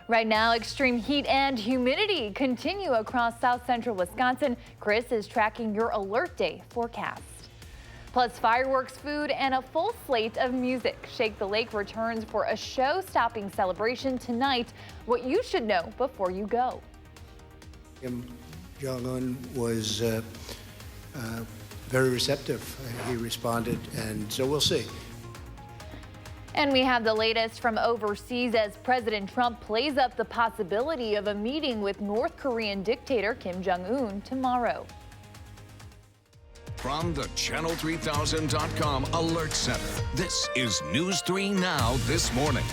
Right now, extreme heat and humidity continue across south central Wisconsin. Chris is tracking your alert day forecast. Plus fireworks, food, and a full slate of music. Shake the Lake returns for a show-stopping celebration tonight. What you should know before you go. Kim Jong-un was very receptive. He responded, and so we'll see. And we have the latest from overseas as President Trump plays up the possibility of a meeting with North Korean dictator Kim Jong-un tomorrow. From the Channel3000.com Alert Center, this is News 3 Now This Morning.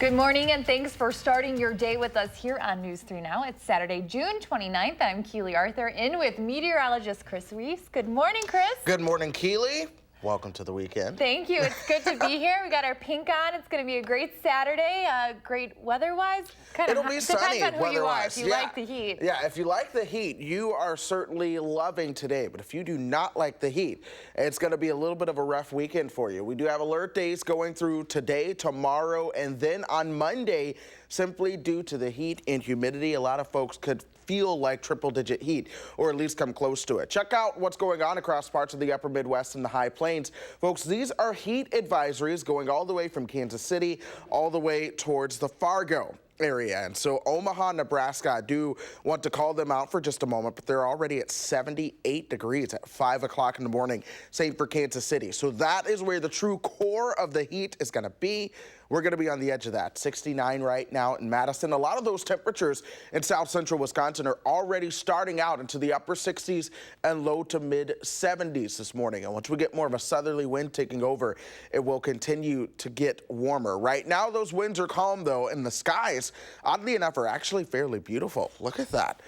Good morning and thanks for starting your day with us here on News 3 Now. It's Saturday, June 29th. I'm Keely Arthur in with meteorologist Chris Weiss. Good morning, Chris. Good morning, Keely. Welcome to the weekend. Thank you. It's good to be here. We got our pink on. It's going to be a great Saturday. Great weather-wise. It'll be sunny depends on who you are. weather-wise. If you like the heat. Yeah, if you like the heat, you are certainly loving today. But if you do not like the heat, it's going to be a little bit of a rough weekend for you. We do have alert days going through today, tomorrow, and then on Monday, simply due to the heat and humidity, a lot of folks could feel like triple-digit heat, or at least come close to it. Check out what's going on across parts of the upper Midwest and the high plains. Folks, these are heat advisories going all the way from Kansas City all the way towards the Fargo area. And so Omaha, Nebraska, I do want to call them out for just a moment, but they're already at 78 degrees at 5 o'clock in the morning. Same for Kansas City. So that is where the true core of the heat is going to be. We're going to be on the edge of that. 69 right now in Madison. A lot of those temperatures in south central Wisconsin are already starting out into the upper 60s and low to mid 70s this morning. And once we get more of a southerly wind taking over, it will continue to get warmer. Right now, those winds are calm, though, and the skies, oddly enough, are actually fairly beautiful. Look at that.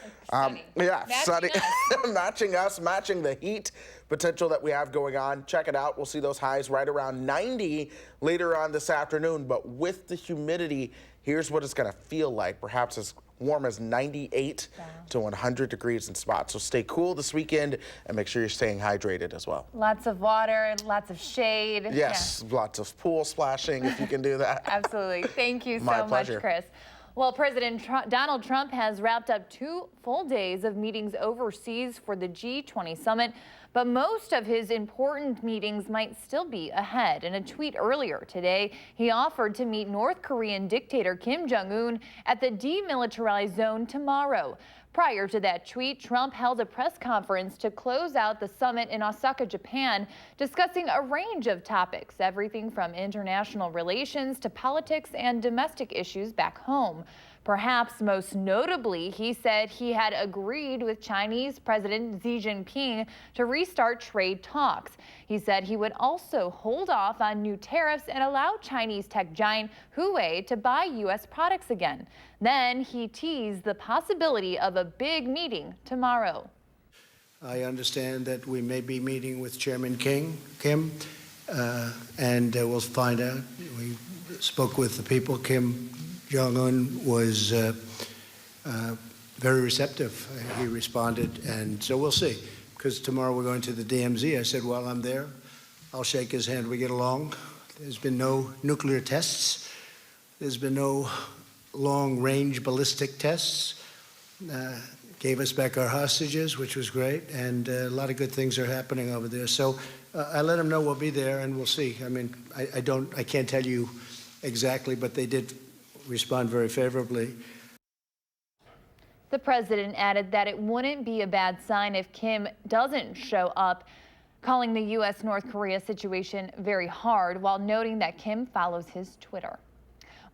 Yeah, sunny. Matching us, matching the heat potential that we have going on. Check it out. We'll see those highs right around 90 later on this afternoon. But with the humidity, here's what it's going to feel like. Perhaps as warm as 98 to 100 degrees in spots. So stay cool this weekend and make sure you're staying hydrated as well. Lots of water, lots of shade. Yes, lots of pool splashing if you can do that. Absolutely. Thank you My so pleasure. much, Chris. Well, President Donald Trump has wrapped up 2 full days of meetings overseas for the G20 summit, but most of his important meetings might still be ahead. In a tweet earlier today, he offered to meet North Korean dictator Kim Jong-un at the demilitarized zone tomorrow. Prior to that tweet, Trump held a press conference to close out the summit in Osaka, Japan, discussing a range of topics, everything from international relations to politics and domestic issues back home. Perhaps most notably, he said he had agreed with Chinese President Xi Jinping to restart trade talks. He said he would also hold off on new tariffs and allow Chinese tech giant Huawei to buy U.S. products again. Then he teased the possibility of a big meeting tomorrow. I understand that we may be meeting with Chairman Kim, and we'll find out. We spoke with the people. Kim Jong-un was very receptive. He responded, and so we'll see. Because tomorrow we're going to the DMZ. I said, while I'm there, I'll shake his hand. We get along. There's been no nuclear tests. There's been no long-range ballistic tests. Gave us back our hostages, which was great, and a lot of good things are happening over there. So I let him know we'll be there, and we'll see. I mean, I can't tell you exactly, but they did respond very favorably. The president added that it wouldn't be a bad sign if Kim doesn't show up, calling the U.S.-North Korea situation very hard, while noting that Kim follows his Twitter.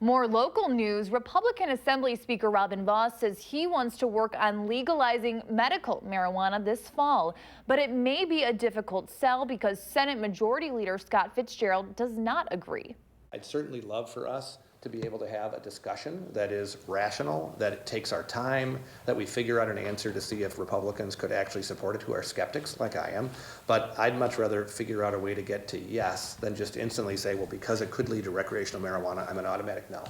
More local news. Republican Assembly Speaker Robin Vos says he wants to work on legalizing medical marijuana this fall, but it may be a difficult sell because Senate Majority Leader Scott Fitzgerald does not agree. I'd certainly love for us to be able to have a discussion that is rational, that it takes our time, that we figure out an answer to see if Republicans could actually support it who are skeptics like I am. But I'd much rather figure out a way to get to yes than just instantly say, well, because it could lead to recreational marijuana, I'm an automatic no.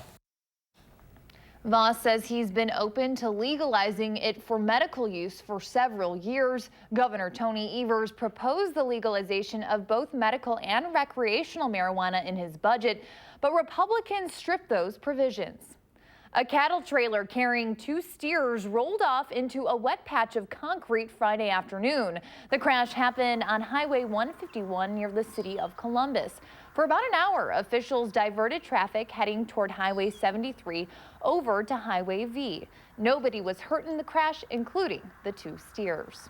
Voss says he's been open to legalizing it for medical use for several years. Governor Tony Evers proposed the legalization of both medical and recreational marijuana in his budget, but Republicans stripped those provisions. A cattle trailer carrying 2 steers rolled off into a wet patch of concrete Friday afternoon. The crash happened on Highway 151 near the city of Columbus. For about an hour, officials diverted traffic heading toward Highway 73 over to Highway V. Nobody was hurt in the crash, including the 2 steers.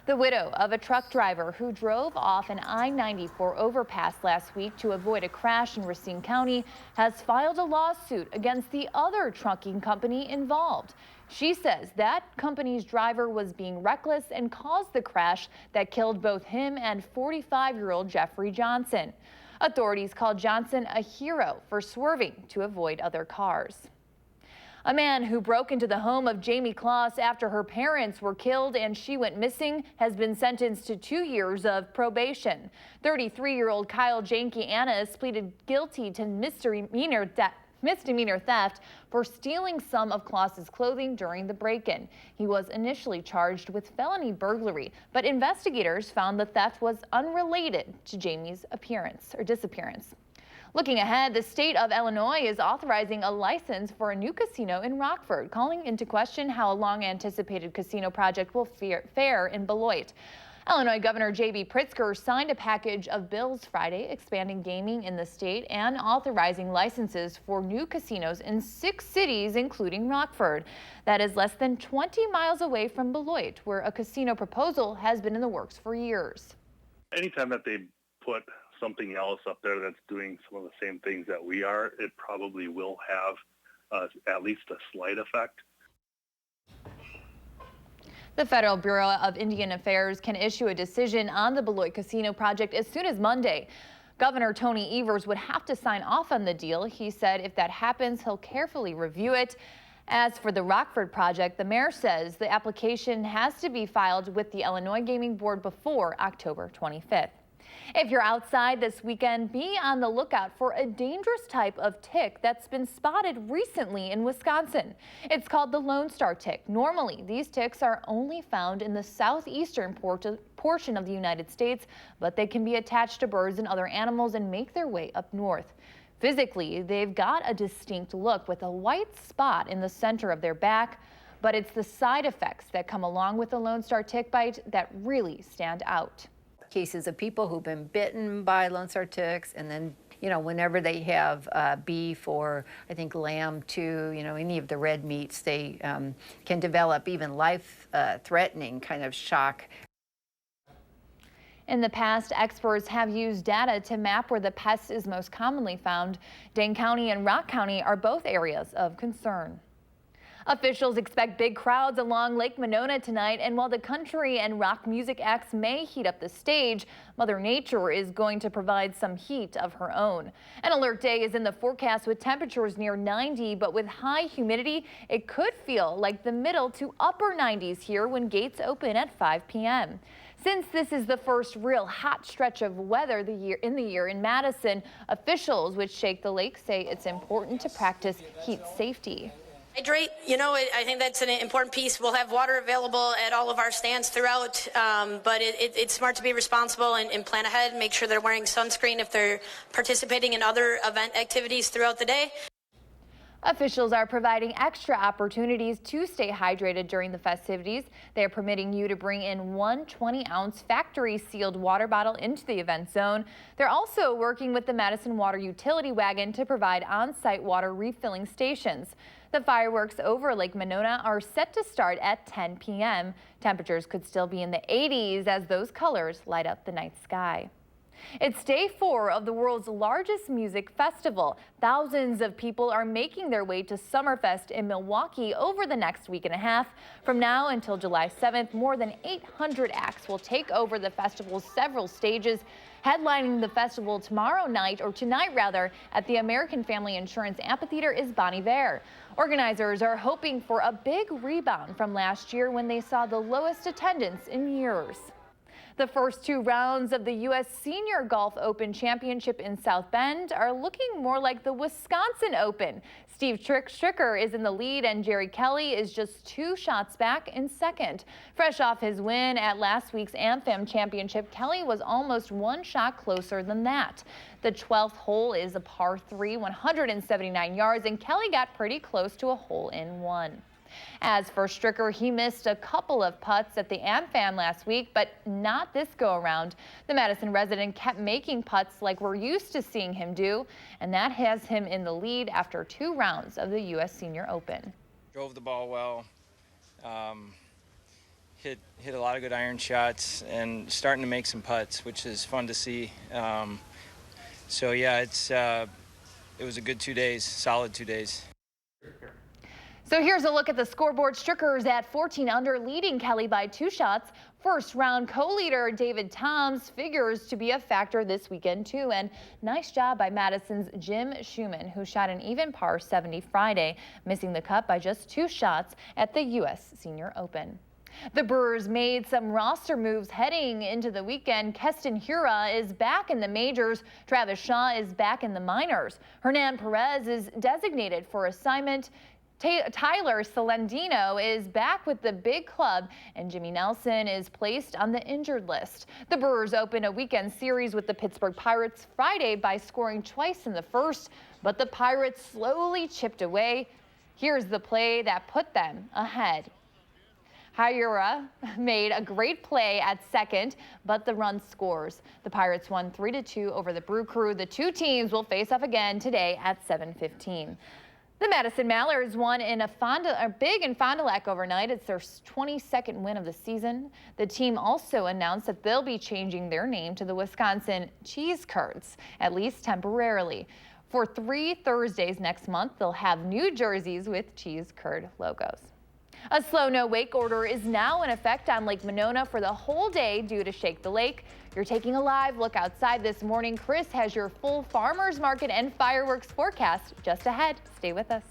The widow of a truck driver who drove off an I-94 overpass last week to avoid a crash in Racine County has filed a lawsuit against the other trucking company involved. She says that company's driver was being reckless and caused the crash that killed both him and 45-year-old Jeffrey Johnson. Authorities called Johnson a hero for swerving to avoid other cars. A man who broke into the home of Jamie Kloss after her parents were killed and she went missing has been sentenced to 2 years of probation. 33-year-old Kyle Janke Annis pleaded guilty to misdemeanor theft for stealing some of Kloss's clothing during the break-in. He was initially charged with felony burglary, but investigators found the theft was unrelated to Jamie's disappearance. Looking ahead, the state of Illinois is authorizing a license for a new casino in Rockford, calling into question how a long-anticipated casino project will fare in Beloit. Illinois Governor J.B. Pritzker signed a package of bills Friday expanding gaming in the state and authorizing licenses for new casinos in 6 cities, including Rockford. That is less than 20 miles away from Beloit, where a casino proposal has been in the works for years. Anytime that they put something else up there that's doing some of the same things that we are, it probably will have at least a slight effect. The Federal Bureau of Indian Affairs can issue a decision on the Beloit Casino project as soon as Monday. Governor Tony Evers would have to sign off on the deal. He said if that happens, he'll carefully review it. As for the Rockford project, the mayor says the application has to be filed with the Illinois Gaming Board before October 25th. If you're outside this weekend, be on the lookout for a dangerous type of tick that's been spotted recently in Wisconsin. It's called the Lone Star tick. Normally, these ticks are only found in the southeastern portion of the United States, but they can be attached to birds and other animals and make their way up north. Physically, they've got a distinct look with a white spot in the center of their back, but it's the side effects that come along with the Lone Star tick bite that really stand out. Cases of people who've been bitten by Lone Star ticks, and then, whenever they have beef or I think lamb too, any of the red meats, they can develop even life-threatening kind of shock. In the past, experts have used data to map where the pest is most commonly found. Dane County and Rock County are both areas of concern. Officials expect big crowds along Lake Monona tonight, and while the country and rock music acts may heat up the stage, Mother Nature is going to provide some heat of her own. An alert day is in the forecast with temperatures near 90, but with high humidity, it could feel like the middle to upper 90s here when gates open at 5 p.m. Since this is the first real hot stretch of weather in Madison, officials which shake the lake say it's important to practice heat safety. Hydrate, I think that's an important piece. We'll have water available at all of our stands throughout, but it's smart to be responsible and plan ahead, make sure they're wearing sunscreen if they're participating in other event activities throughout the day. Officials are providing extra opportunities to stay hydrated during the festivities. They are permitting you to bring in one 20-ounce factory-sealed water bottle into the event zone. They're also working with the Madison Water Utility Wagon to provide on-site water refilling stations. The fireworks over Lake Monona are set to start at 10 p.m. Temperatures could still be in the 80s as those colors light up the night sky. It's day 4 of the world's largest music festival. Thousands of people are making their way to Summerfest in Milwaukee over the next week and a half. From now until July 7th, more than 800 acts will take over the festival's several stages. Headlining the festival tonight at the American Family Insurance Amphitheater is Bon Iver. Organizers are hoping for a big rebound from last year when they saw the lowest attendance in years. The first two rounds of the U.S. Senior Golf Open Championship in South Bend are looking more like the Wisconsin Open. Steve Stricker is in the lead and Jerry Kelly is just 2 shots back in second. Fresh off his win at last week's AmFam Championship, Kelly was almost 1 shot closer than that. The 12th hole is a par 3, 179 yards, and Kelly got pretty close to a hole-in-one. As for Stricker, he missed a couple of putts at the AmFam last week, but not this go-around. The Madison resident kept making putts like we're used to seeing him do, and that has him in the lead after 2 rounds of the U.S. Senior Open. Drove the ball well, hit a lot of good iron shots, and starting to make some putts, which is fun to see. So yeah, it was a good 2 days, solid 2 days. So here's a look at the scoreboard. Stricker's at 14 under, leading Kelly by 2 shots. First round co-leader David Toms figures to be a factor this weekend too. And nice job by Madison's Jim Schumann, who shot an even par 70 Friday, missing the cut by just 2 shots at the U.S. Senior Open. The Brewers made some roster moves heading into the weekend. Keston Hiura is back in the majors. Travis Shaw is back in the minors. Hernan Perez is designated for assignment. Tyler Salandino is back with the big club, and Jimmy Nelson is placed on the injured list. The Brewers open a weekend series with the Pittsburgh Pirates Friday by scoring twice in the first, but the Pirates slowly chipped away. Here's the play that put them ahead. Hiura made a great play at second, but the run scores. The Pirates won 3-2 over the Brew Crew. The 2 teams will face off again today at 7:15. The Madison Mallards won big in Fond du Lac overnight. It's their 22nd win of the season. The team also announced that they'll be changing their name to the Wisconsin Cheese Curds, at least temporarily. For 3 Thursdays next month, they'll have new jerseys with cheese curd logos. A slow no wake order is now in effect on Lake Monona for the whole day due to Shake the Lake. You're taking a live look outside this morning. Chris has your full farmers market and fireworks forecast just ahead. Stay with us.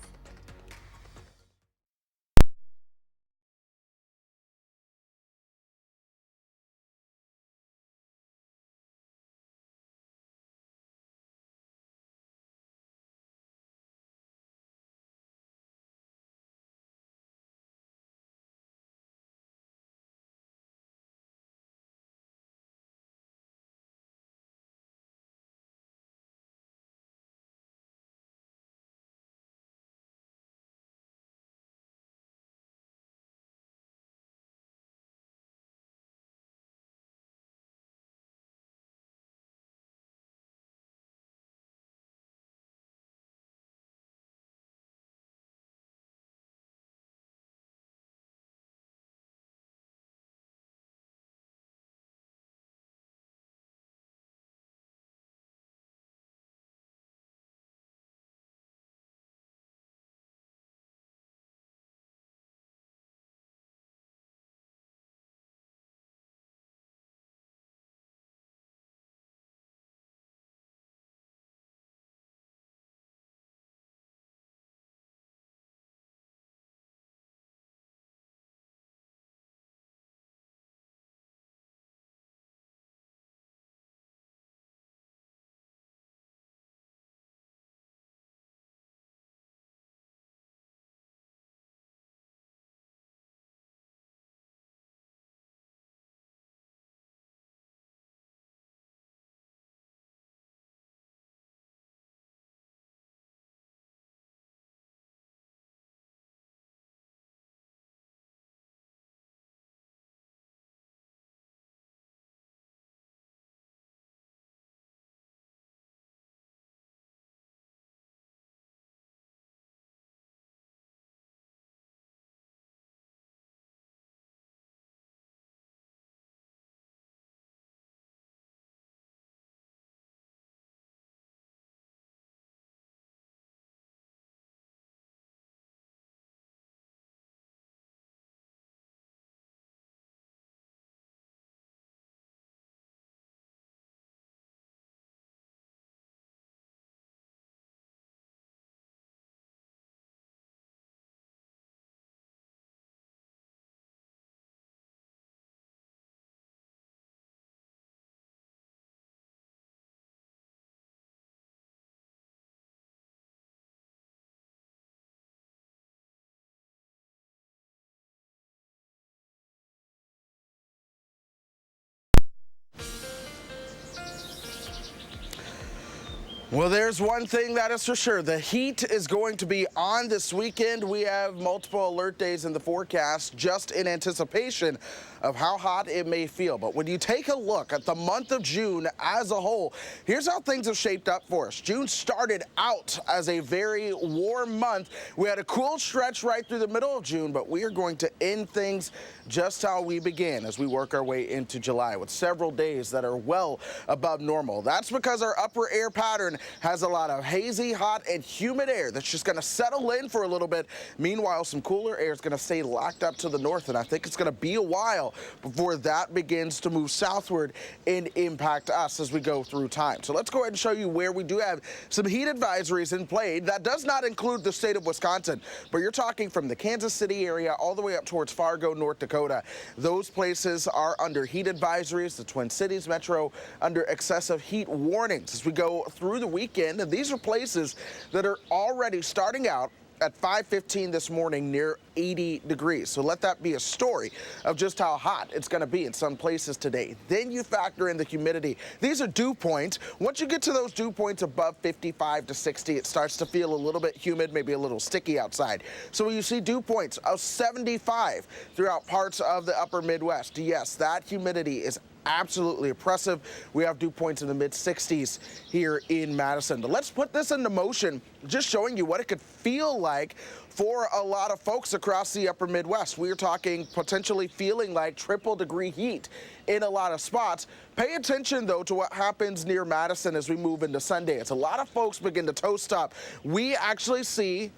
Well, there's one thing that is for sure. The heat is going to be on this weekend. We have multiple alert days in the forecast just in anticipation of how hot it may feel. But when you take a look at the month of June as a whole, here's how things have shaped up for us. June started out as a very warm month. We had a cool stretch right through the middle of June, but we are going to end things just how we began as we work our way into July with several days that are well above normal. That's because our upper air pattern has a lot of hazy, hot, and humid air that's just going to settle in for a little bit. Meanwhile, some cooler air is going to stay locked up to the north, and I think it's going to be a while before that begins to move southward and impact us as we go through time. So let's go ahead and show you where we do have some heat advisories in play. That does not include the state of Wisconsin, but you're talking from the Kansas City area all the way up towards Fargo, North Dakota. Those places are under heat advisories. The Twin Cities metro under excessive heat warnings as we go through the weekend. And these are places that are already starting out at 5:15 this morning near 80 degrees. So let that be a story of just how hot it's going to be in some places today. Then you factor in the humidity. These are dew points. Once you get to those dew points above 55 to 60, it starts to feel a little bit humid, maybe a little sticky outside. So when you see dew points of 75 throughout parts of the upper Midwest, yes, that humidity is absolutely oppressive. We have dew points in the mid-60s here in Madison. But let's put this into motion, just showing you what it could feel like for a lot of folks across the upper Midwest. We are talking potentially feeling like triple-degree heat in a lot of spots. Pay attention, though, to what happens near Madison as we move into Sunday. As a lot of folks begin to toast up, we actually see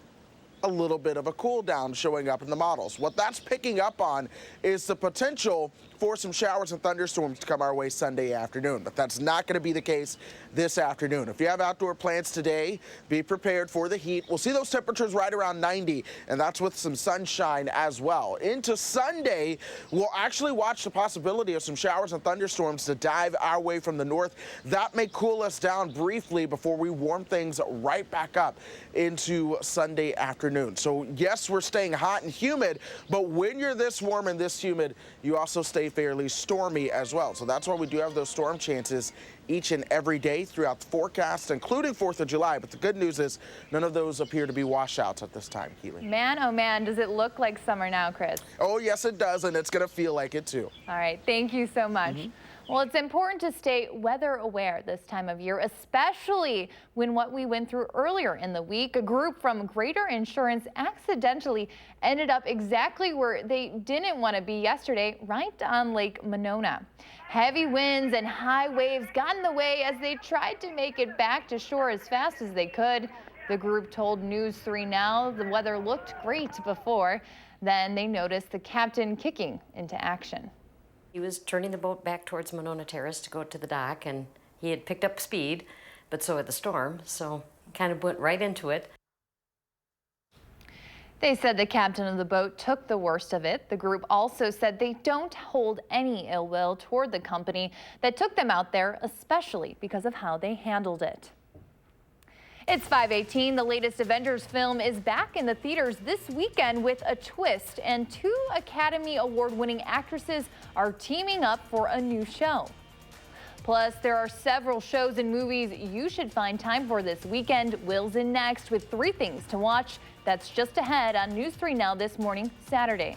a little bit of a cool down showing up in the models. What that's picking up on is the potential for some showers and thunderstorms to come our way Sunday afternoon, but that's not going to be the case this afternoon. If you have outdoor plans today, be prepared for the heat. We'll see those temperatures right around 90, and that's with some sunshine as well. Into Sunday, we'll actually watch the possibility of some showers and thunderstorms to dive our way from the north. That may cool us down briefly before we warm things right back up into Sunday afternoon. So yes, we're staying hot and humid, but when you're this warm and this humid, you also stay fairly stormy as well. So that's why we do have those storm chances each and every day throughout the forecast, including 4th of July. But the good news is none of those appear to be washouts at this time, Keely. Man, oh man, does it look like summer now, Chris? Oh, yes, it does, and it's going to feel like it too. All right, thank you so much. Well, it's important to stay weather aware this time of year, especially when what we went through earlier in the week, a group from Greater Insurance accidentally ended up exactly where they didn't want to be yesterday, right on Lake Monona. Heavy winds and high waves got in the way as they tried to make it back to shore as fast as they could. The group told News 3 Now the weather looked great before. Then they noticed the captain kicking into action. He was turning the boat back towards Monona Terrace to go to the dock, and he had picked up speed, but so had the storm, so kind of went right into it. They said the captain of the boat took the worst of it. The group also said they don't hold any ill will toward the company that took them out there, especially because of how they handled it. It's 5:18. The latest Avengers film is back in the theaters this weekend with a twist, and 2 Academy Award-winning actresses are teaming up for a new show. Plus, there are several shows and movies you should find time for this weekend. Will's in next with 3 things to watch. That's just ahead on News 3 Now this morning, Saturday.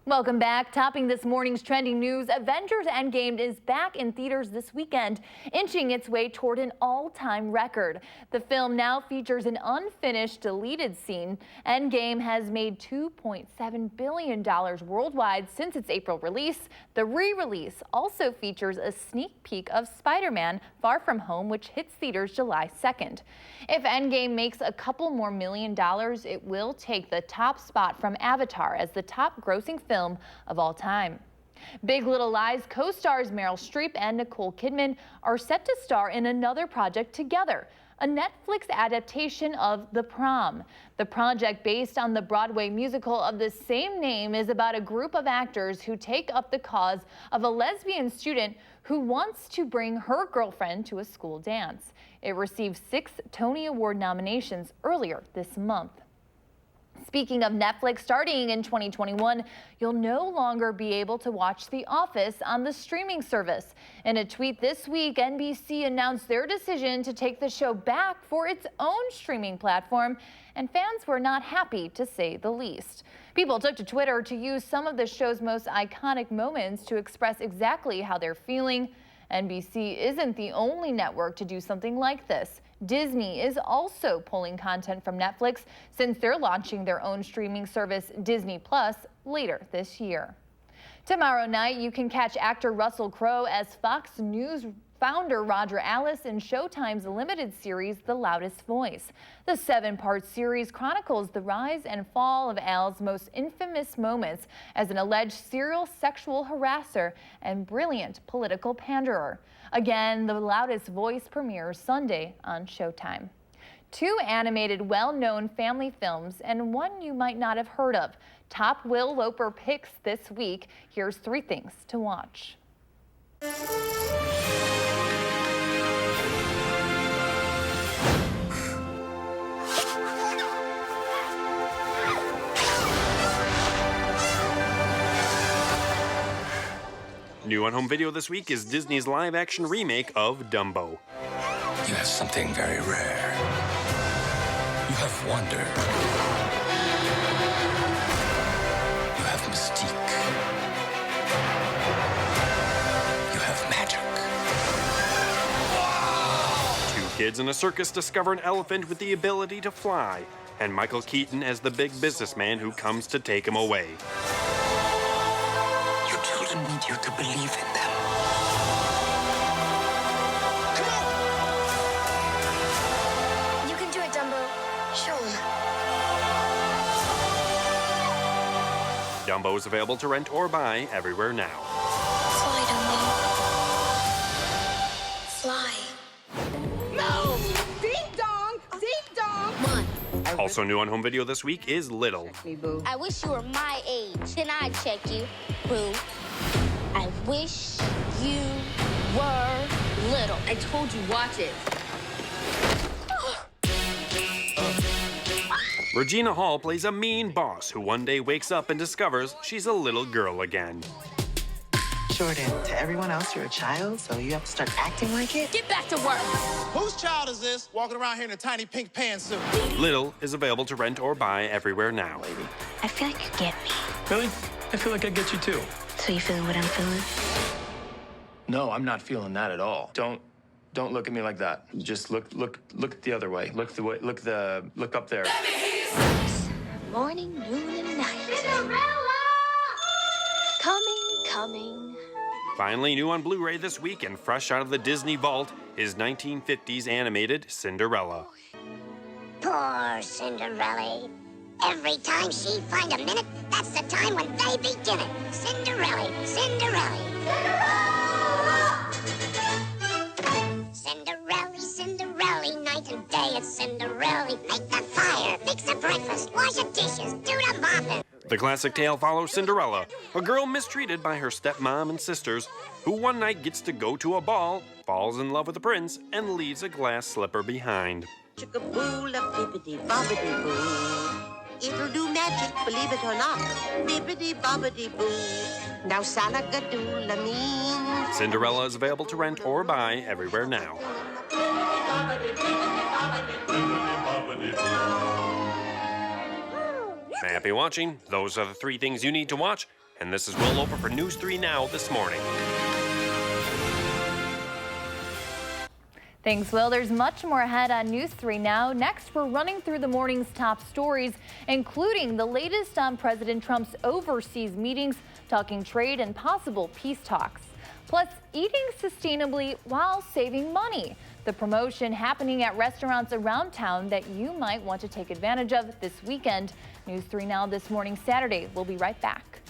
Welcome back. Topping this morning's trending news, Avengers Endgame is back in theaters this weekend, inching its way toward an all-time record. The film now features an unfinished deleted scene. Endgame has made $2.7 billion worldwide since its April release. The re-release also features a sneak peek of Spider-Man Far From Home, which hits theaters July 2nd. If Endgame makes a couple more $1 million, it will take the top spot from Avatar as the top grossing film of all time. Big Little Lies co-stars Meryl Streep and Nicole Kidman are set to star in another project together, a Netflix adaptation of The Prom. The project, based on the Broadway musical of the same name, is about a group of actors who take up the cause of a lesbian student who wants to bring her girlfriend to a school dance. It received 6 Tony Award nominations earlier this month. Speaking of Netflix, starting in 2021, you'll no longer be able to watch The Office on the streaming service. In a tweet this week, NBC announced their decision to take the show back for its own streaming platform, and fans were not happy, to say the least. People took to Twitter to use some of the show's most iconic moments to express exactly how they're feeling. NBC isn't the only network to do something like this. Disney is also pulling content from Netflix since they're launching their own streaming service, Disney Plus, later this year. Tomorrow night, you can catch actor Russell Crowe as Fox News founder Roger Ailes in Showtime's limited series, The Loudest Voice. The 7-part series chronicles the rise and fall of Ailes' most infamous moments as an alleged serial sexual harasser and brilliant political panderer. Again, The Loudest Voice premieres Sunday on Showtime. 2 animated, well-known family films and one you might not have heard of. Top Will Loper picks this week. Here's 3 things to watch. New on home video this week is Disney's live-action remake of Dumbo. You have something very rare. You have wonder. You have mystique. You have magic. 2 kids in a circus discover an elephant with the ability to fly, and Michael Keaton as the big businessman who comes to take him away. Your children need you to believe in them. You can do it, Dumbo. Show 'em. Dumbo is available to rent or buy everywhere now. Fly, Dumbo. Fly. No! Ding dong! Ding dong! Come on. Also new on home video this week is Little. I wish you were my age. Then I'd check you, boo. I wish you were little. I told you, watch it. Regina Hall plays a mean boss who one day wakes up and discovers she's a little girl again. Jordan, to everyone else, you're a child, so you have to start acting like it? Get back to work. Whose child is this walking around here in a tiny pink pantsuit? Little is available to rent or buy everywhere now. I feel like you get me. Really? I feel like I get you too. So you feeling what I'm feeling? No, I'm not feeling that at all. Don't look at me like that. Just look the other way. Look up there. Morning, noon, and night. Cinderella! Coming. Finally, new on Blu-ray this week and fresh out of the Disney vault is 1950s animated Cinderella. Poor Cinderella. Every time she find a minute, that's the time when they begin it. Cinderella. Cinderella, night and day it's Cinderella. Make the fire, fix the breakfast, wash the dishes, do the mopping. The classic tale follows Cinderella, a girl mistreated by her stepmom and sisters, who one night gets to go to a ball, falls in love with the prince, and leaves a glass slipper behind. It'll do magic, believe it or not. Bibbidi-bobbidi-boo. Now Salagadoola Cinderella is available to rent or buy everywhere now. Happy watching. Those are the 3 things you need to watch. And this is Will Loper for News 3 Now this morning. Thanks, Will. There's much more ahead on News 3 Now. Next, we're running through the morning's top stories, including the latest on President Trump's overseas meetings, talking trade and possible peace talks. Plus, eating sustainably while saving money. The promotion happening at restaurants around town that you might want to take advantage of this weekend. News 3 Now this morning, Saturday. We'll be right back.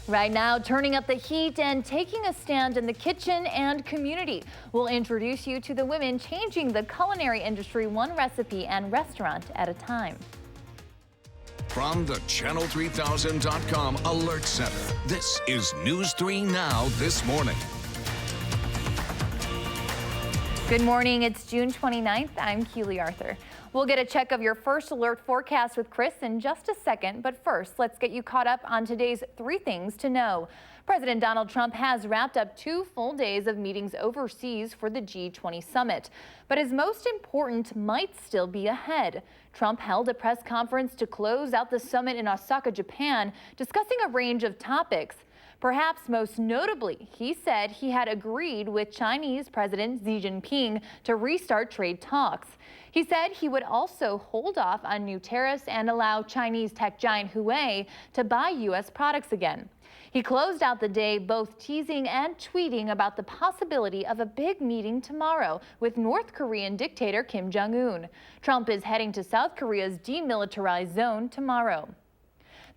Right now, turning up the heat and taking a stand in the kitchen and community. We'll introduce you to the women changing the culinary industry one recipe and restaurant at a time. From the Channel3000.com Alert Center, this is News 3 Now this morning. Good morning. It's June 29th. I'm Keely Arthur. We'll get a check of your first alert forecast with Chris in just a second. But first, let's get you caught up on today's 3 things to know. President Donald Trump has wrapped up 2 full days of meetings overseas for the G20 summit. But his most important might still be ahead. Trump held a press conference to close out the summit in Osaka, Japan, discussing a range of topics. Perhaps most notably, he said he had agreed with Chinese President Xi Jinping to restart trade talks. He said he would also hold off on new tariffs and allow Chinese tech giant Huawei to buy U.S. products again. He closed out the day both teasing and tweeting about the possibility of a big meeting tomorrow with North Korean dictator Kim Jong-un. Trump is heading to South Korea's demilitarized zone tomorrow.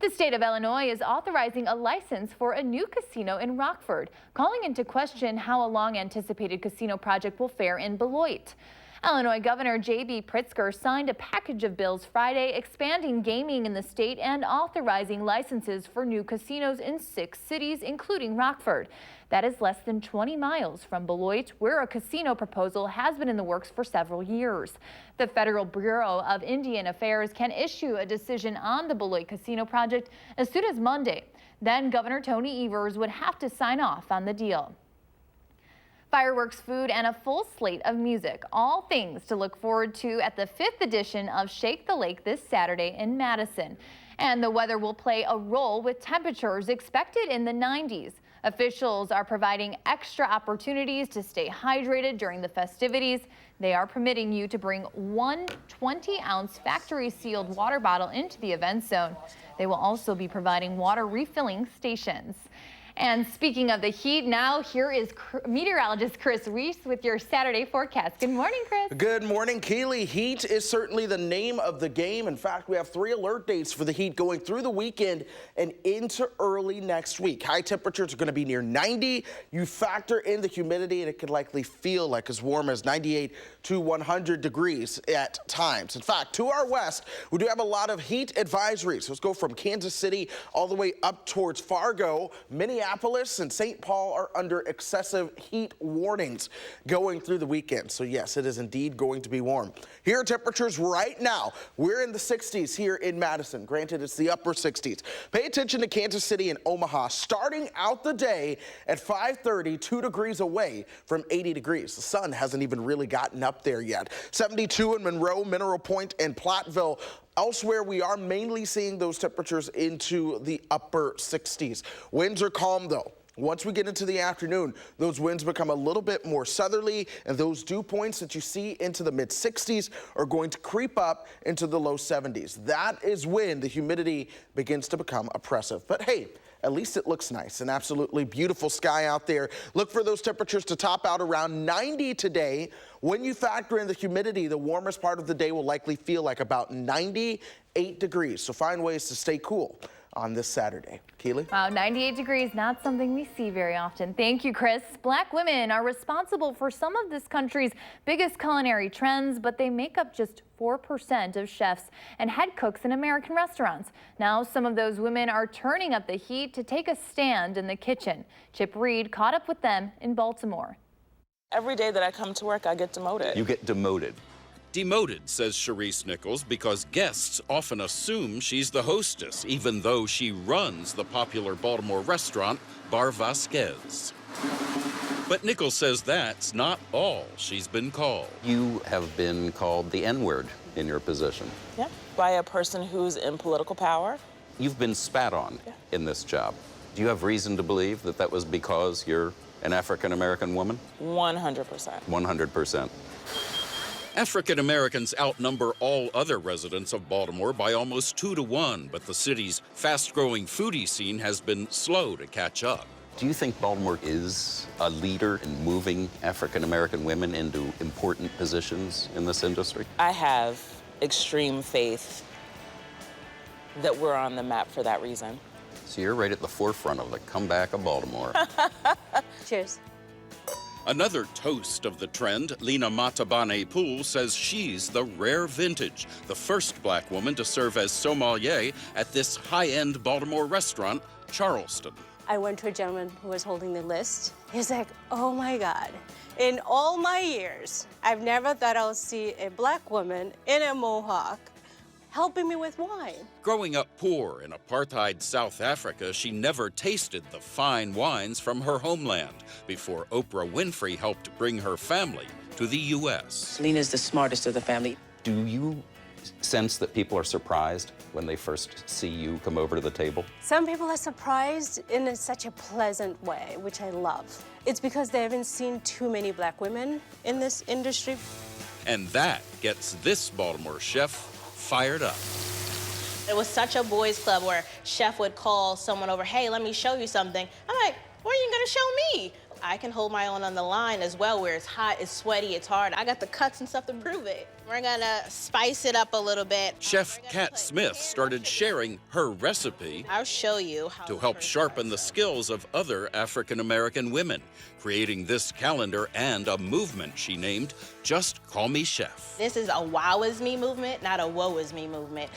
The state of Illinois is authorizing a license for a new casino in Rockford, calling into question how a long-anticipated casino project will fare in Beloit. Illinois Governor J.B. Pritzker signed a package of bills Friday expanding gaming in the state and authorizing licenses for new casinos in 6 cities, including Rockford. That is less than 20 miles from Beloit, where a casino proposal has been in the works for several years. The Federal Bureau of Indian Affairs can issue a decision on the Beloit casino project as soon as Monday. Then Governor Tony Evers would have to sign off on the deal. Fireworks, food, and a full slate of music. All things to look forward to at the 5th edition of Shake the Lake this Saturday in Madison. And the weather will play a role with temperatures expected in the 90s. Officials are providing extra opportunities to stay hydrated during the festivities. They are permitting you to bring one 20-ounce factory-sealed water bottle into the event zone. They will also be providing water refilling stations. And speaking of the heat, now here is meteorologist Chris Reese with your Saturday forecast. Good morning, Chris. Good morning, Keely. Heat is certainly the name of the game. In fact, we have 3 alert dates for the heat going through the weekend and into early next week. High temperatures are going to be near 90. You factor in the humidity, and it could likely feel like as warm as 98 to 100 degrees at times. In fact, to our west, we do have a lot of heat advisories. Let's go from Kansas City all the way up towards Fargo. Minneapolis and St. Paul are under excessive heat warnings going through the weekend. So yes, it is indeed going to be warm. Here are temperatures right now. We're in the 60s here in Madison. Granted, it's the upper 60s. Pay attention to Kansas City and Omaha. Starting out the day at 5:30, 2 degrees away from 80 degrees. The sun hasn't even really gotten up there yet. 72 in Monroe, Mineral Point, and Platteville. Elsewhere, we are mainly seeing those temperatures into the upper 60s. Winds are calm, though. Once we get into the afternoon, those winds become a little bit more southerly, and those dew points that you see into the mid-60s are going to creep up into the low 70s. That is when the humidity begins to become oppressive. But hey, at least it looks nice. An absolutely beautiful sky out there. Look for those temperatures to top out around 90 today. When you factor in the humidity, the warmest part of the day will likely feel like about 98 degrees. So find ways to stay cool on this Saturday. Keely? Wow, 98 degrees, not something we see very often. Thank you, Chris. Black women are responsible for some of this country's biggest culinary trends, but they make up just 4% of chefs and head cooks in American restaurants. Now, some of those women are turning up the heat to take a stand in the kitchen. Chip Reed caught up with them in Baltimore. Every day that I come to work, I get demoted. You get demoted. Demoted, says Sharice Nichols, because guests often assume she's the hostess, even though she runs the popular Baltimore restaurant, Bar Vasquez. But Nichols says that's not all she's been called. You have been called the N-word in your position. Yeah, by a person who's in political power. You've been spat on in this job. Do you have reason to believe that that was because you're an African-American woman? 100%. 100%. African Americans outnumber all other residents of Baltimore by almost 2 to 1, but the city's fast-growing foodie scene has been slow to catch up. Do you think Baltimore is a leader in moving African American women into important positions in this industry? I have extreme faith that we're on the map for that reason. So you're right at the forefront of the comeback of Baltimore. Cheers. Another toast of the trend, Lena Matabane Poole says she's the rare vintage, the first black woman to serve as sommelier at this high-end Baltimore restaurant, Charleston. I went to a gentleman who was holding the list. He's like, oh my God, in all my years, I've never thought I would see a black woman in a mohawk helping me with wine. Growing up poor in apartheid South Africa, she never tasted the fine wines from her homeland before Oprah Winfrey helped bring her family to the U.S. Lena's the smartest of the family. Do you sense that people are surprised when they first see you come over to the table? Some people are surprised in such a pleasant way, which I love. It's because they haven't seen too many black women in this industry. And that gets this Baltimore chef fired up. It was such a boys' club where chef would call someone over, hey, let me show you something. I'm like, what are you gonna show me? I can hold my own on the line as well, where it's hot, it's sweaty, it's hard. I got the cuts and stuff to prove it. We're gonna spice it up a little bit. Chef Kat Smith started sharing her recipe I'll show you how to help sharpen the skills of other African-American women, creating this calendar and a movement she named Just Call Me Chef. This is a wow is me movement, not a woe is me movement.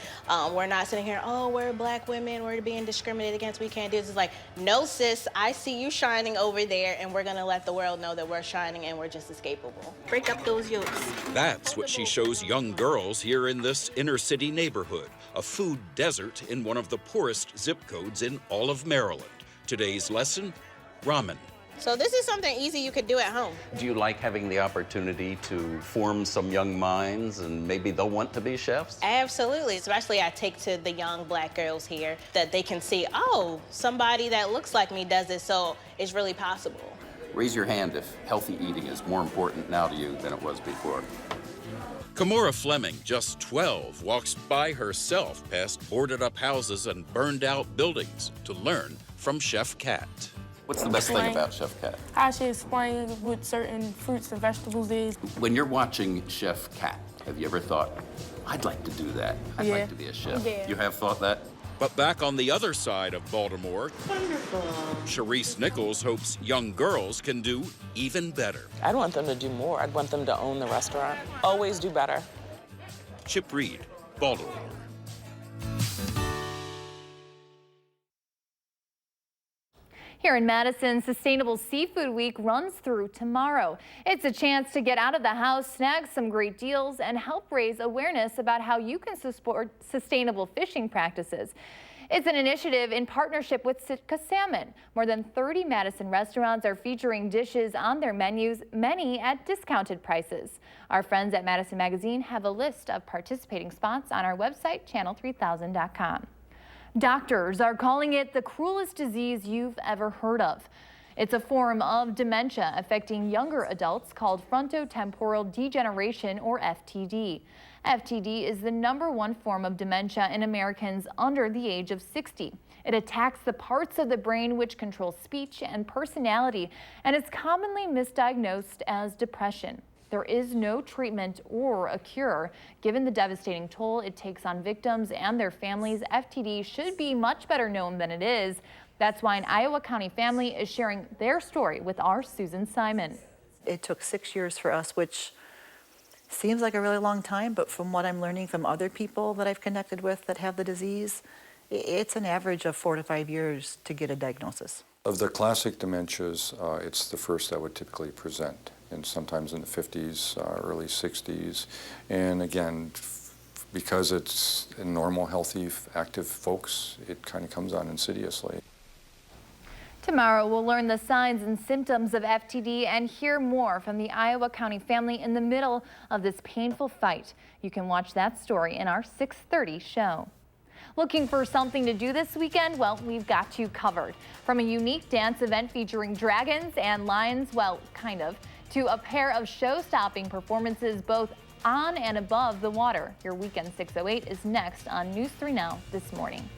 We're not sitting here, oh, we're black women, we're being discriminated against, we can't do this. It's like, no sis, I see you shining over there, and we're gonna let the world know that we're shining and we're just as capable. Break up those yolks. That's what she shows young girls here in this inner city neighborhood, a food desert in one of the poorest zip codes in all of Maryland. Today's lesson, ramen. So this is something easy you could do at home. Do you like having the opportunity to form some young minds and maybe they'll want to be chefs? Absolutely, especially I take to the young black girls here that they can see, oh, somebody that looks like me does this, so it's really possible. Raise your hand if healthy eating is more important now to you than it was before. Kimora Fleming, just 12, walks by herself past boarded up houses and burned out buildings to learn from Chef Kat. What's the best thing about Chef Kat? How she explains what certain fruits and vegetables is. When you're watching Chef Kat, have you ever thought, I'd like to do that. I'd like to be a chef. Yeah. You have thought that? But back on the other side of Baltimore, Wonderful. Charisse Nichols hopes young girls can do even better. I'd want them to do more. I'd want them to own the restaurant. Always do better. Chip Reed, Baltimore. Here in Madison, Sustainable Seafood Week runs through tomorrow. It's a chance to get out of the house, snag some great deals, and help raise awareness about how you can support sustainable fishing practices. It's an initiative in partnership with Sitka Salmon. More than 30 Madison restaurants are featuring dishes on their menus, many at discounted prices. Our friends at Madison Magazine have a list of participating spots on our website, channel3000.com. Doctors are calling it the cruelest disease you've ever heard of. It's a form of dementia affecting younger adults called frontotemporal degeneration, or FTD. FTD is the #1 form of dementia in Americans under the age of 60. It attacks the parts of the brain which control speech and personality, and is commonly misdiagnosed as depression. There is no treatment or a cure. Given the devastating toll it takes on victims and their families, FTD should be much better known than it is. That's why an Iowa County family is sharing their story with our Susan Simon. It took 6 years for us, which seems like a really long time, but from what I'm learning from other people that I've connected with that have the disease, it's an average of 4 to 5 years to get a diagnosis. Of the classic dementias, it's the first that would typically present, and sometimes in the 50s, early 60s. And again, because it's in normal, healthy, active folks, it kind of comes on insidiously. Tomorrow, we'll learn the signs and symptoms of FTD and hear more from the Iowa County family in the middle of this painful fight. You can watch that story in our 6:30 show. Looking for something to do this weekend? Well, we've got you covered. From a unique dance event featuring dragons and lions, well, kind of, to a pair of show-stopping performances both on and above the water. Your Weekend 608 is next on News 3 Now this morning.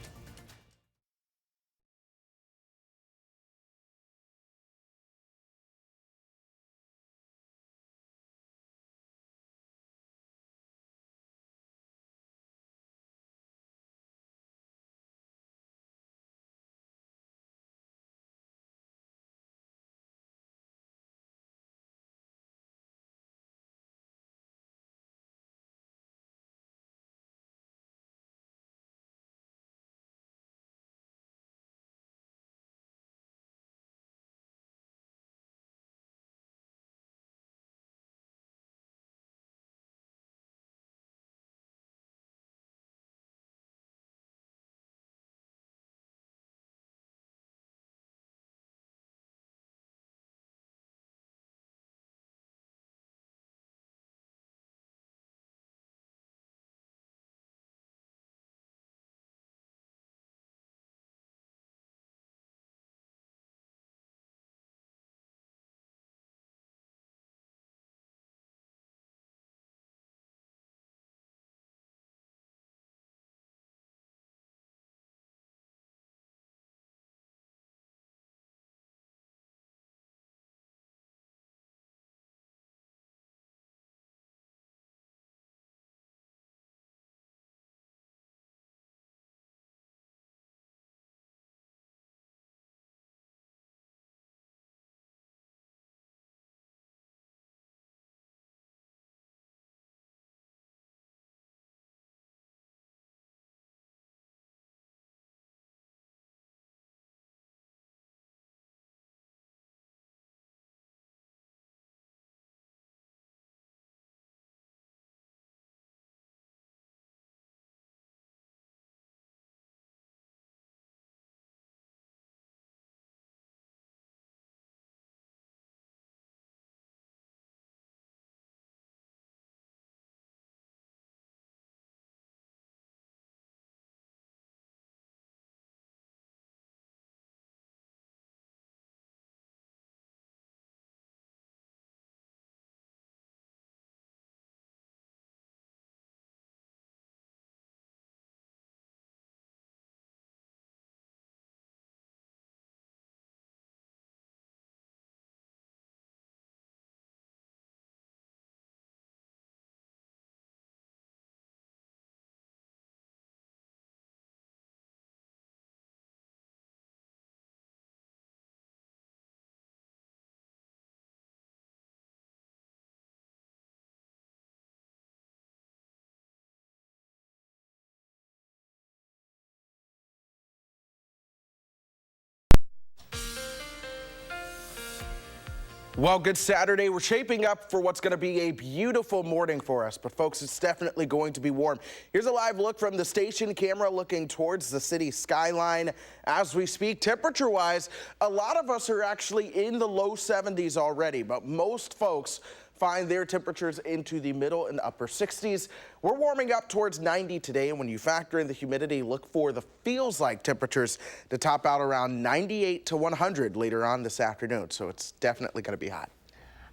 Well, good Saturday. We're shaping up for what's going to be a beautiful morning for us. But folks, it's definitely going to be warm. Here's a live look from the station camera looking towards the city skyline. As we speak, temperature-wise, a lot of us are actually in the low 70s already, but most folks find their temperatures into the middle and upper 60s. We're warming up towards 90 today, and when you factor in the humidity, look for the feels-like temperatures to top out around 98 to 100 later on this afternoon. So it's definitely going to be hot.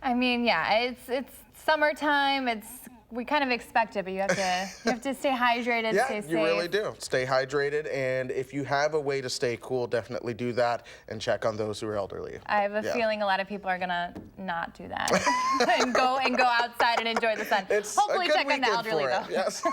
I mean, yeah, it's summertime. We kind of expect it, but you have to stay hydrated, stay safe. You really do. Stay hydrated, and if you have a way to stay cool, definitely do that and check on those who are elderly. I have a feeling a lot of people are gonna not do that and go outside and enjoy the sun. Hopefully check on the elderly though. Yes.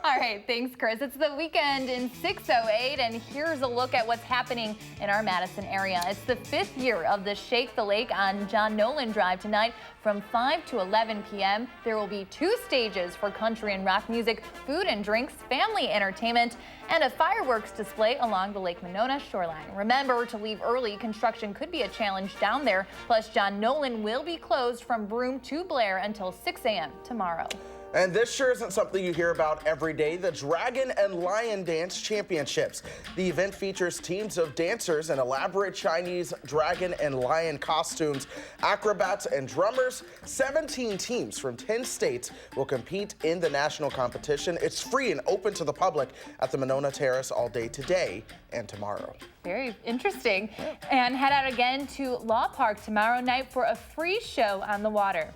All right, thanks, Chris. It's the weekend in 608, and here's a look at what's happening in our Madison area. It's the 5th year of the Shake the Lake on John Nolan Drive tonight from 5 to 11 p.m. There will be 2 stages for country and rock music, food and drinks, family entertainment, and a fireworks display along the Lake Monona shoreline. Remember to leave early. Construction could be a challenge down there. Plus, John Nolan will be closed from Broome to Blair until 6 a.m. tomorrow. And this sure isn't something you hear about every day, the Dragon and Lion Dance Championships. The event features teams of dancers in elaborate Chinese dragon and lion costumes, acrobats and drummers. 17 teams from 10 states will compete in the national competition. It's free and open to the public at the Monona Terrace all day today and tomorrow. Very interesting. And head out again to Law Park tomorrow night for a free show on the water.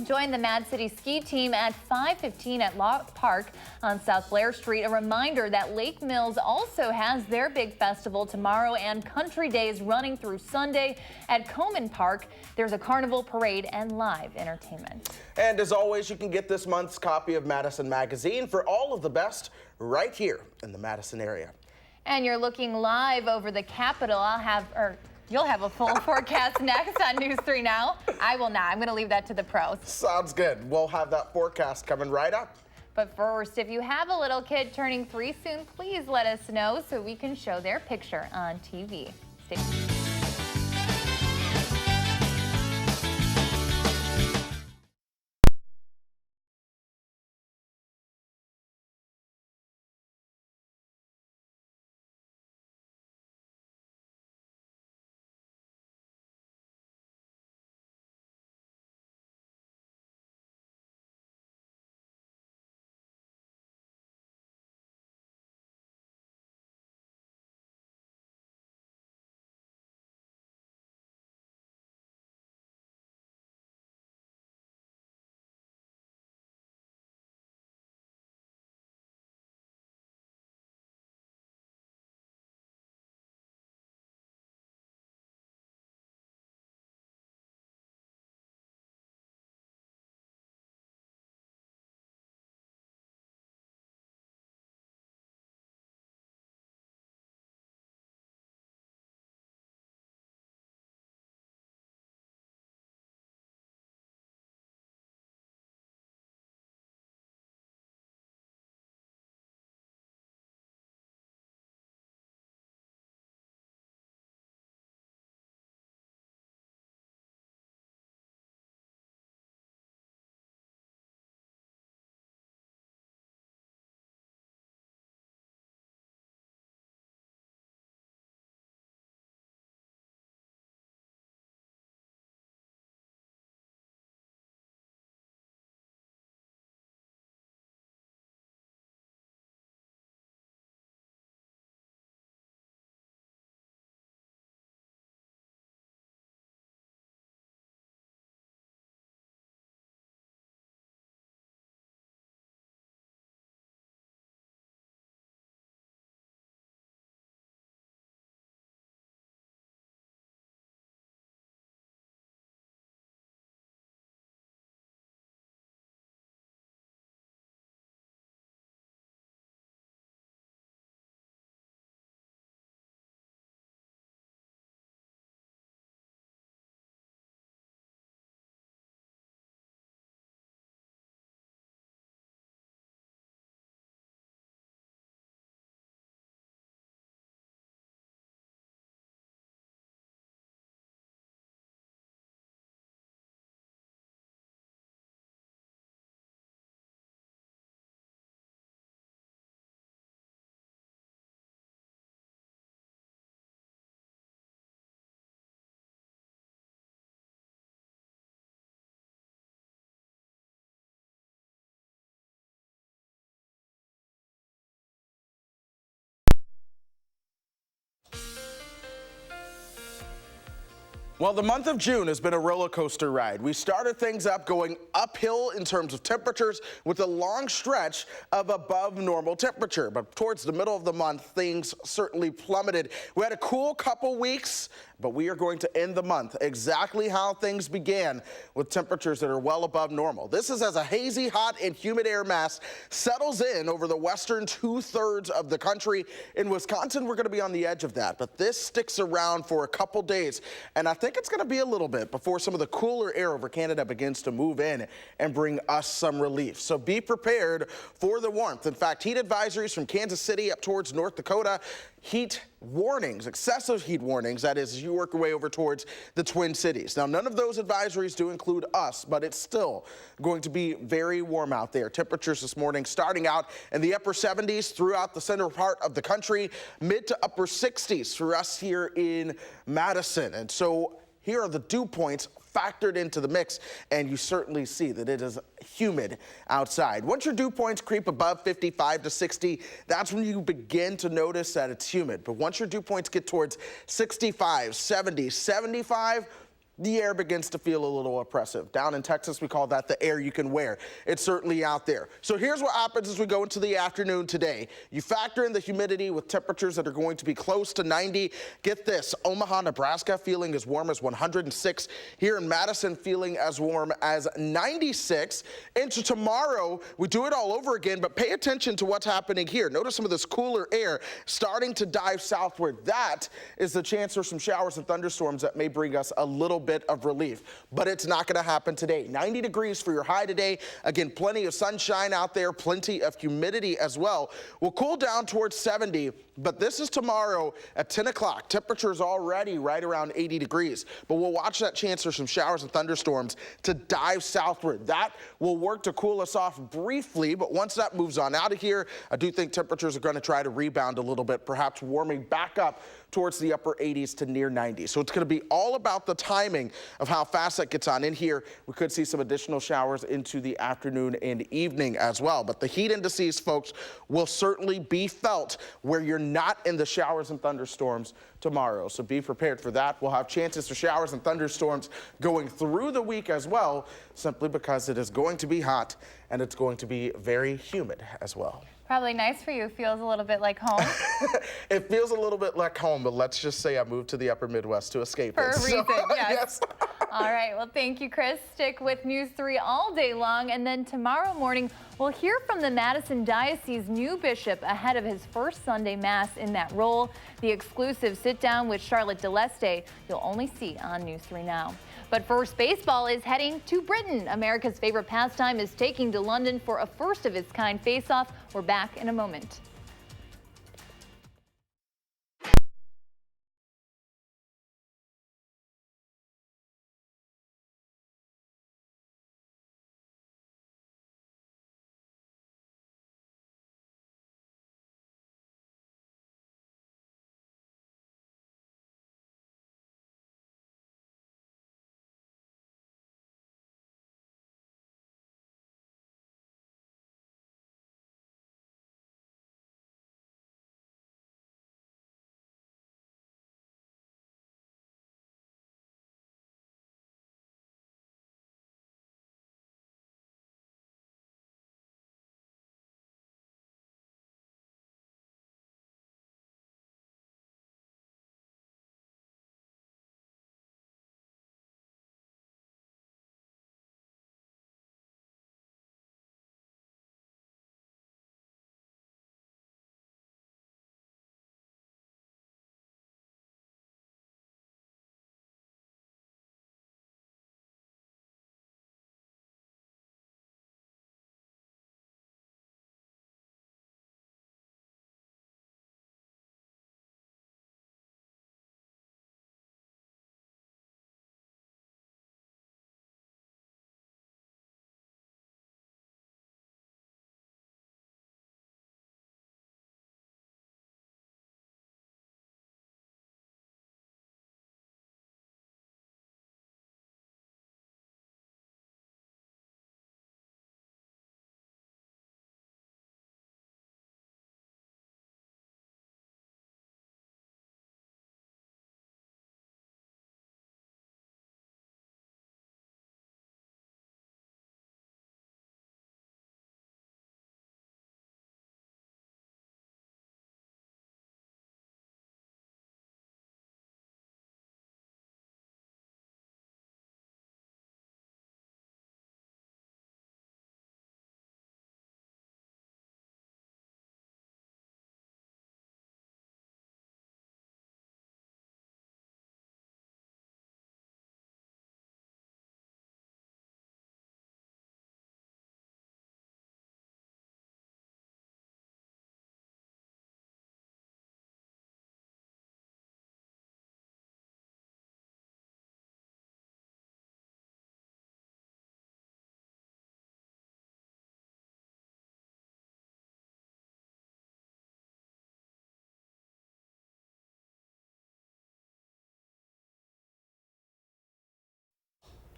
Join the Mad City ski team at 5:15 at Law Park on South Blair Street. A reminder that Lake Mills also has their big festival tomorrow and Country Days running through Sunday at Coman Park. There's a carnival parade and live entertainment. And as always, you can get this month's copy of Madison Magazine for all of the best right here in the Madison area. And you're looking live over the Capitol. You'll have a full forecast next on News 3 Now. I will not. I'm going to leave that to the pros. Sounds good. We'll have that forecast coming right up. But first, if you have a little kid turning 3 soon, please let us know so we can show their picture on TV. Stay tuned. Well, the month of June has been a roller coaster ride. We started things up going uphill in terms of temperatures with a long stretch of above normal temperature. But towards the middle of the month, things certainly plummeted. We had a cool couple weeks, but we are going to end the month exactly how things began, with temperatures that are well above normal. This is as a hazy, hot, and humid air mass settles in over the western 2/3 of the country. In Wisconsin, we're going to be on the edge of that, but this sticks around for a couple days, and I think it's going to be a little bit before some of the cooler air over Canada begins to move in and bring us some relief. So be prepared for the warmth. In fact, heat advisories from Kansas City up towards North Dakota, heat warnings, excessive heat warnings, that is, as you work your way over towards the Twin Cities. Now, none of those advisories do include us, but it's still going to be very warm out there. Temperatures this morning starting out in the upper 70s throughout the center part of the country, mid to upper 60s for us here in Madison. And so here are the dew points factored into the mix, and you certainly see that it is humid outside. Once your dew points creep above 55 to 60, that's when you begin to notice that it's humid. But once your dew points get towards 65, 70, 75, the air begins to feel a little oppressive. Down in Texas, we call that the air you can wear. It's certainly out there. So here's what happens as we go into the afternoon today. You factor in the humidity with temperatures that are going to be close to 90. Get this, Omaha, Nebraska feeling as warm as 106. Here in Madison feeling as warm as 96. Into tomorrow, we do it all over again, but pay attention to what's happening here. Notice some of this cooler air starting to dive southward. That is the chance for some showers and thunderstorms that may bring us a little bit of relief, but it's not going to happen today. 90 degrees for your high today. Again, plenty of sunshine out there, plenty of humidity as well. We'll cool down towards 70, but this is tomorrow at 10 o'clock. Temperature is already right around 80 degrees, but we'll watch that chance for some showers and thunderstorms to dive southward. That will work to cool us off briefly, but once that moves on out of here, I do think temperatures are going to try to rebound a little bit, perhaps warming back up towards the upper 80s to near 90. So it's going to be all about the timing of how fast that gets on in here. We could see some additional showers into the afternoon and evening as well. But the heat indices, folks, will certainly be felt where you're not in the showers and thunderstorms tomorrow. So be prepared for that. We'll have chances for showers and thunderstorms going through the week as well, simply because it is going to be hot and it's going to be very humid as well. Probably nice for you. Feels a little bit like home. It feels a little bit like home, but let's just say I moved to the upper Midwest to escape For it. a reason, yes. All right, well, thank you, Chris. Stick with News 3 all day long, and then tomorrow morning, we'll hear from the Madison Diocese new bishop ahead of his first Sunday Mass in that role. The exclusive sit-down with Charlotte Deleste you'll only see on News 3 Now. But first, baseball is heading to Britain. America's favorite pastime is taking to London for a first-of-its-kind face-off. We're back in a moment.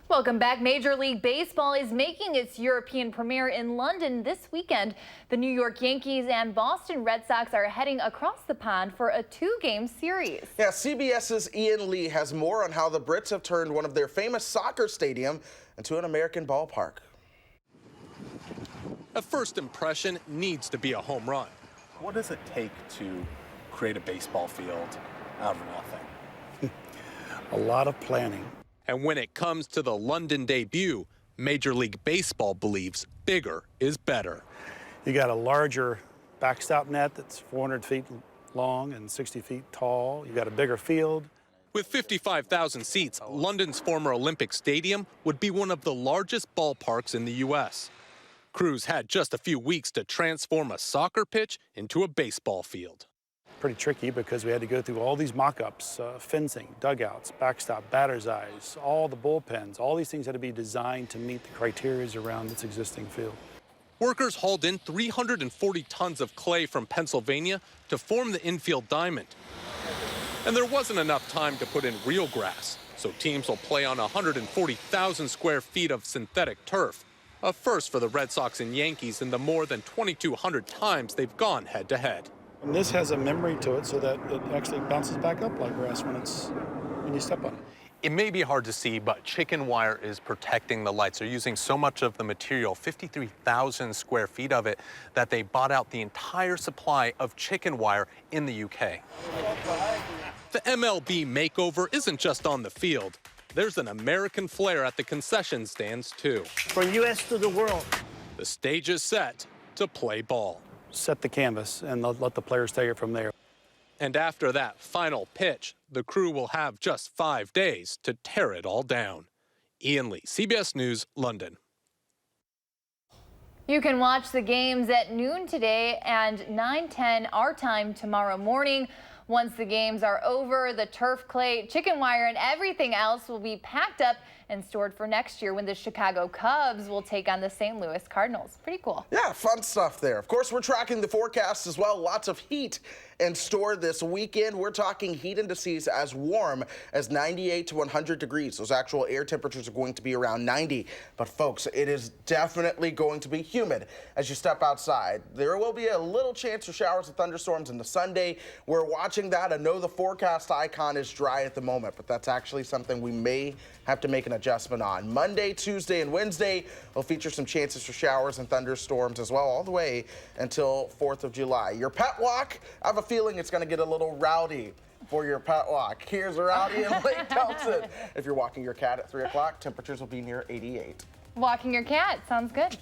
Welcome back. Major League Baseball is making its European premiere in London this weekend. The New York Yankees and Boston Red Sox are heading across the pond for a 2-game series. Yeah, CBS's Ian Lee has more on how the Brits have turned one of their famous soccer stadium into an American ballpark. A first impression needs to be a home run. What does it take to create a baseball field out of nothing? A lot of planning. And when it comes to the London debut, Major League Baseball believes bigger is better. You got a larger backstop net that's 400 feet long and 60 feet tall. You got a bigger field. With 55,000 seats, London's former Olympic Stadium would be one of the largest ballparks in the U.S. Crews had just a few weeks to transform a soccer pitch into a baseball field. Pretty tricky because we had to go through all these mock-ups, fencing, dugouts, backstop, batter's eyes, all the bullpens. All these things had to be designed to meet the criteria around its existing field. Workers hauled in 340 tons of clay from Pennsylvania to form the infield diamond. And there wasn't enough time to put in real grass, so teams will play on 140,000 square feet of synthetic turf, a first for the Red Sox and Yankees in the more than 2,200 times they've gone head-to-head. And this has a memory to it so that it actually bounces back up like grass when you step on it. It may be hard to see, but chicken wire is protecting the lights. They're using so much of the material, 53,000 square feet of it, that they bought out the entire supply of chicken wire in the UK. The MLB makeover isn't just on the field. There's an American flair at the concession stands, too. From U.S. to the world. The stage is set to play ball. Set the canvas and let the players take it from there. And after that final pitch, the crew will have just 5 days to tear it all down. Ian Lee, CBS News, London. You can watch the games at noon today and 9:10 our time tomorrow morning. Once the games are over, the turf, clay, chicken wire, and everything else will be packed up and stored for next year when the Chicago Cubs will take on the St. Louis Cardinals. Pretty cool. Yeah, fun stuff there. Of course, we're tracking the forecast as well. Lots of heat in store this weekend. We're talking heat indices as warm as 98 to 100 degrees. Those actual air temperatures are going to be around 90. But folks, it is definitely going to be humid as you step outside. There will be a little chance for showers and thunderstorms into Sunday. We're watching that. I know the forecast icon is dry at the moment, but that's actually something we may have to make an adjustment on. Monday, Tuesday, and Wednesday will feature some chances for showers and thunderstorms as well, all the way until 4th of July. Your pet walk, I have a feeling it's going to get a little rowdy for your pet walk. Here's Rowdy in Lake Delton. If you're walking your cat at 3 o'clock, temperatures will be near 88. Walking your cat, sounds good.